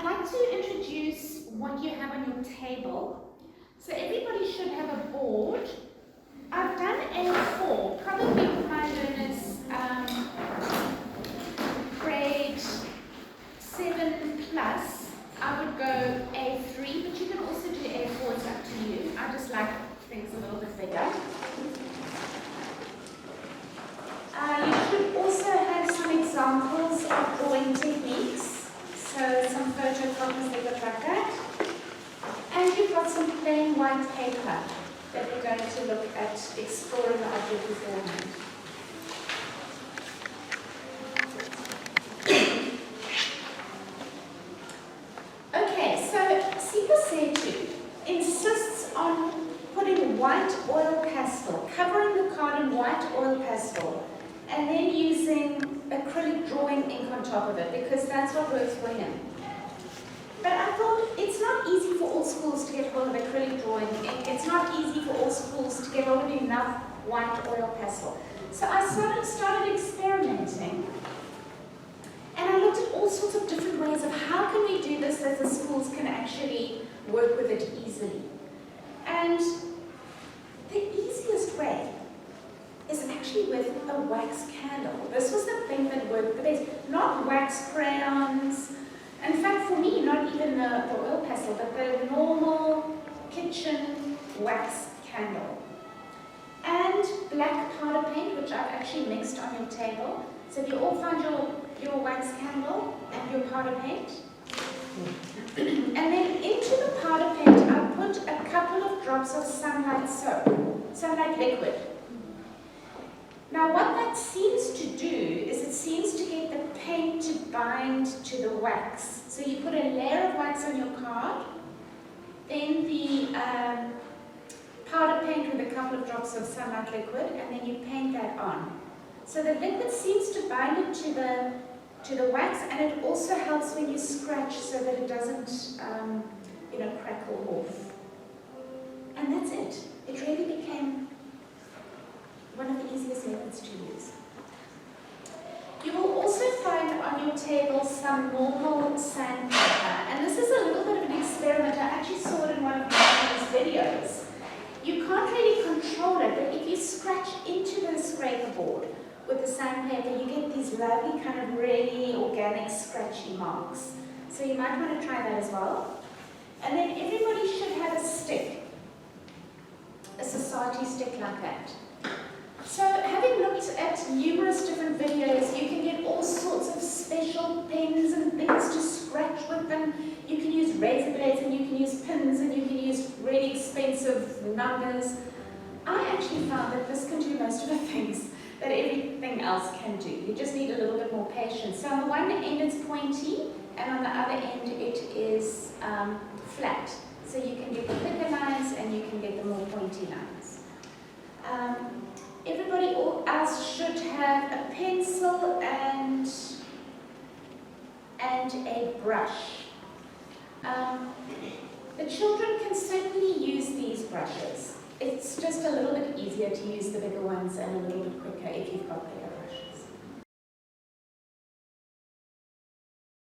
I'd like to introduce what you have on your table. So everybody should have a board. I've done A4, probably with my learners grade 7 plus. I would go A3, but you can also do A4, it's up to you. I just like things a little bit bigger. You should also have some examples of drawing techniques. So some photo copies that look like that. And you've got some plain white paper that we're going to look at exploring the object beforehand. Okay, so Sipa Setu insists on putting white oil pastel, covering the card in white oil pastel, and then using acrylic drawing ink on top of it, because that's what works for him. But I thought it's not easy for all schools to get hold of acrylic drawing ink. It's not easy for all schools to get hold of enough white oil pastel. So I started experimenting, and I looked at all sorts of different ways of how can we do this that the schools can actually work with it easily. And the easiest way is actually with a wax candle. This was the thing that worked the best. Not wax crayons. In fact, for me, not even the oil pastel, but the normal kitchen wax candle. And black powder paint, which I've actually mixed on your table. So if you all find your wax candle and your powder paint. And then into the powder paint, I put a couple of drops of sunlight soap, sunlight liquid. Now what that seems to do is it seems to get the paint to bind to the wax. So you put a layer of wax on your card, then the powder paint with a couple of drops of sunlight liquid, and then you paint that on. So the liquid seems to bind it to the wax, and it also helps when you scratch so that it doesn't crackle off. And that's it. It really became one of the easiest methods to use. You will also find on your table some normal sandpaper, and this is a little bit of an experiment. I actually saw it in one of my videos. You can't really control it, but if you scratch into the scraper board with the sandpaper, you get these lovely kind of really organic scratchy marks. So you might want to try that as well. And then everybody should have a stick, a society stick like that. So having looked at numerous different videos, you can get all sorts of special pens and things to scratch with them. You can use razor blades, and you can use pins, and you can use really expensive numbers. I actually found that this can do most of the things that everything else can do. You just need a little bit more patience. So on the one end it's pointy, and on the other end it is flat. So you can get the thicker lines and you can get the more pointy lines. Everybody else should have a pencil and a brush. The children can certainly use these brushes. It's just a little bit easier to use the bigger ones and a little bit quicker if you've got them.